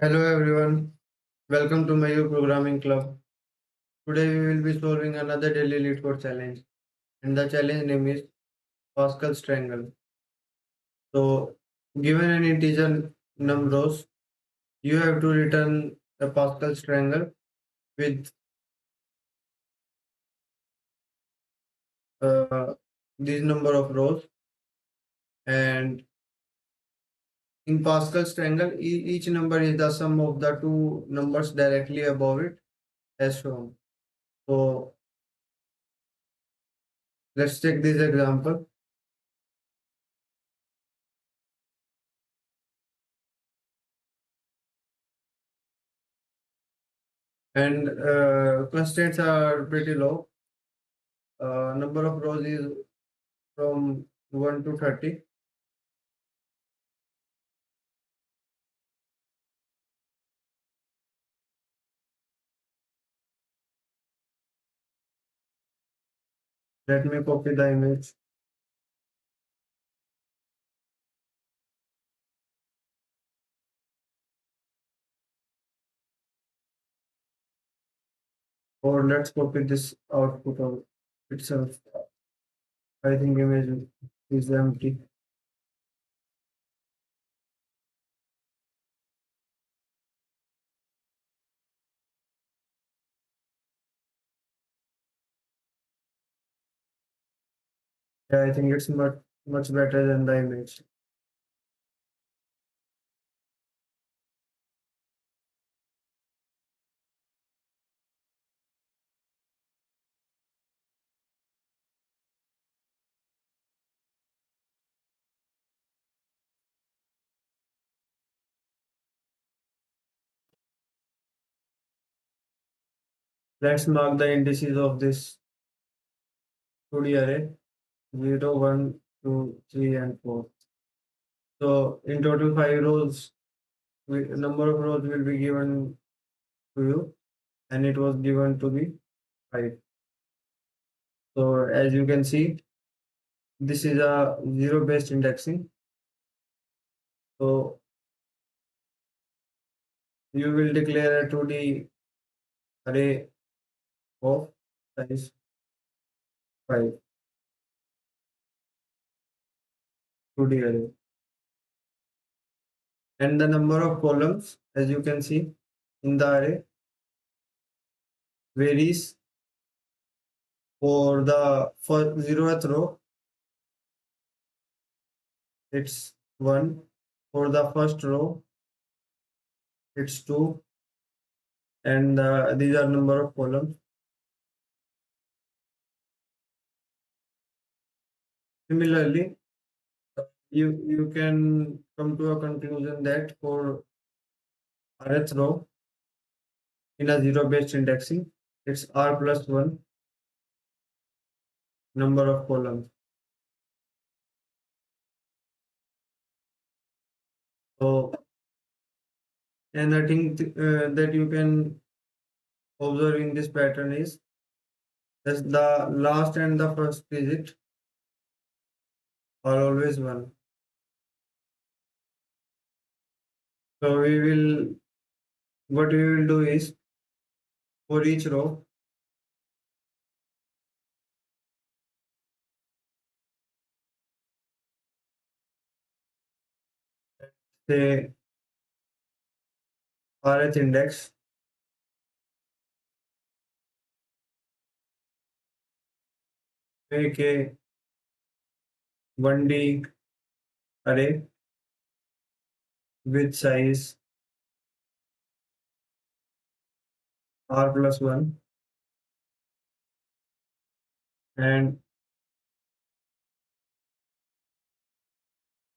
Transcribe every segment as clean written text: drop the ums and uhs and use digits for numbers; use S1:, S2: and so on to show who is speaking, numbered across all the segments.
S1: Hello everyone, welcome to my programming club. Today we will be solving another daily Leetcode challenge, and the challenge name is Pascal's triangle. So, given an integer numbers, you have to return the Pascal's triangle with uh, this number of rows, and in Pascal's triangle, each number is the sum of the two numbers directly above it, as shown. So, let's take this example. And constraints are pretty low. Number of rows is from 1 to 30. Let me copy the image. Or let's copy this output of itself. I think image is empty. Yeah, I think it's much better than the image. Let's mark the indices of this 2D array 0, 1, 2, 3, and 4. So in total 5 rows, number of rows will be given to you, and it was given to be 5. So as you can see, this is a zero based indexing. So you will declare a 2D array of size 5, 2D array. And the number of columns, as you can see in the array, varies. For the first 0th row, it's 1. For the first row, it's 2. And these are number of columns. Similarly, you can come to a conclusion that for rth row in a zero based indexing, it's r plus 1 number of columns. So another thing that you can observe in this pattern is that the last and the first digit are always 1. So what we will do is for each row, say rth index, make a 1D array with size r plus 1, and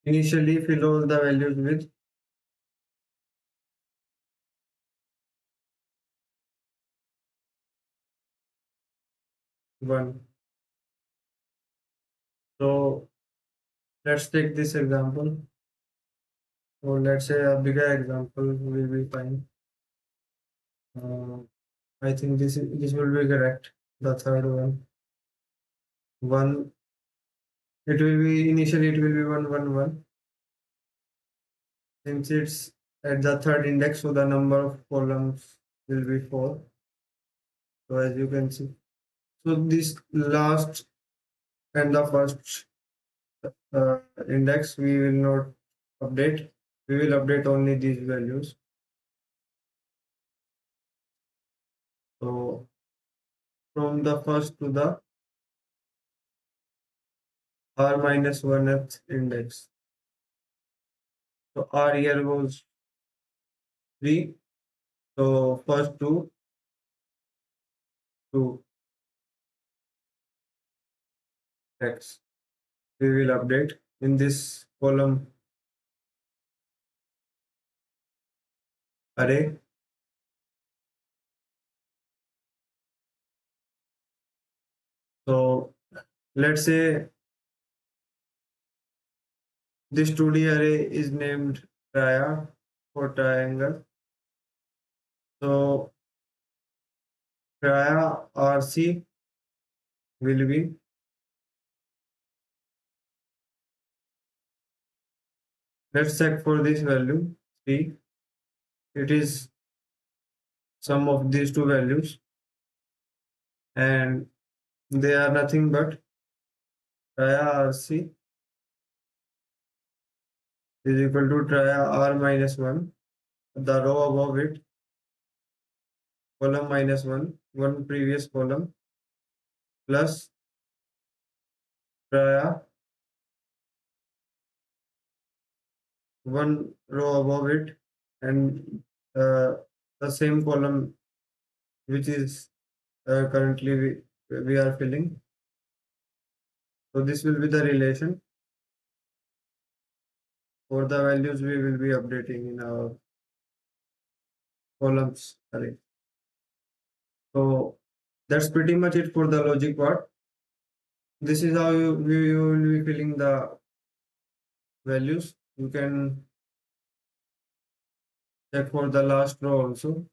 S1: initially fill all the values with 1. So let's take this example, or let's say a bigger example will be fine. I think this will be correct. The third one, 1. It will be initially it will be 1 1 1. Since it's at the third index, so the number of columns will be 4. So as you can see, so this last and the first index we will not update. We will update only these values. So from the first to the r minus 1th index. So r here was 3. So first to x we will update in this column array. So let's say this 2D array is named tria for triangle. So tria RC will be, let's check for this value 3. It is sum of these two values and they are nothing but tria RC is equal to tria R minus 1. The row above it, column minus 1, one previous column, plus tria one row above it, and the same column which is currently we are filling. So this will be the relation for the values we will be updating in our columns array. So that's pretty much it for the logic part. This is how you will be filling the values. You can check for the last row also.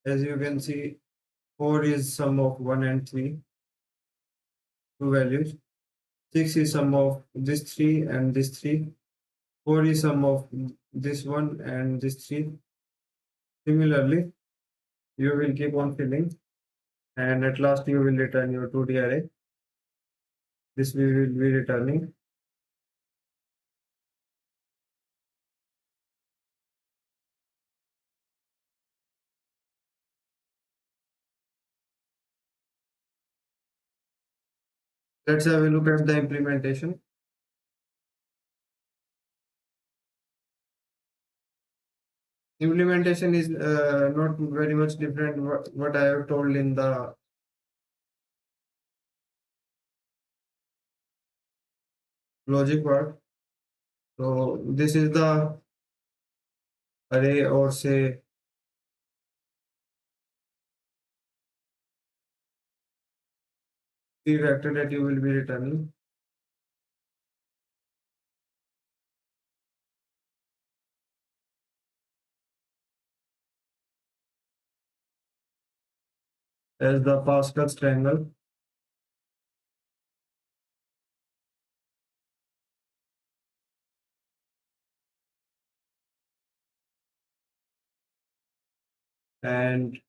S1: As you can see, 4 is sum of 1 and 3, two values. 6 is sum of this 3 and this 3. 4 is sum of this one and this 3. Similarly, you will keep on filling and at last you will return your 2D array. This we will be returning. Let's have a look at the implementation. Implementation is not very much different what I have told in the logic part. So this is the array or say the vector that you will be returning. As the Pascal's triangle. And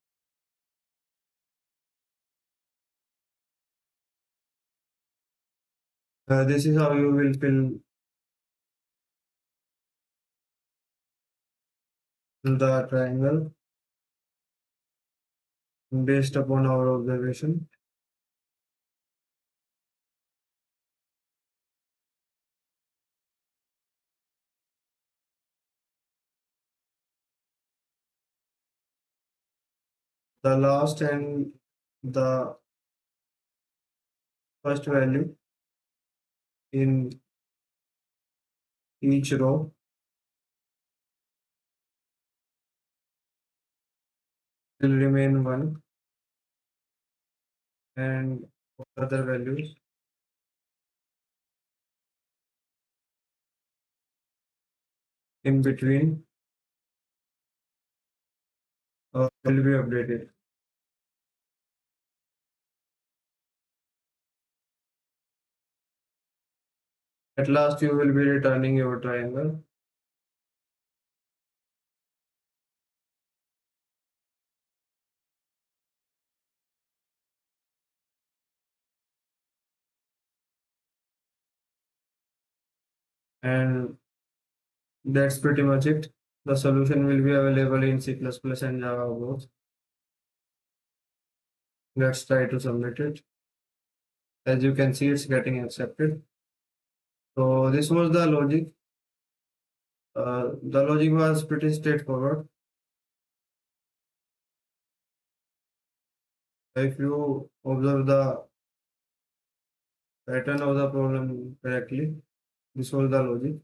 S1: this is how you will fill the triangle based upon our observation. The last and the first value in each row will remain 1 and other values in between will be updated. At last, you will be returning your triangle. And that's pretty much it. The solution will be available in C++ and Java both. Let's try to submit it. As you can see, it's getting accepted. So this was the logic. The logic was pretty straightforward. If you observe the pattern of the problem correctly, this was the logic.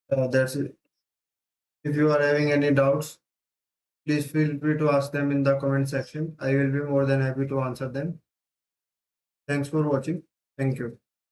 S1: That's it. If you are having any doubts, please feel free to ask them in the comment section. I will be more than happy to answer them. Thanks for watching. Thank you.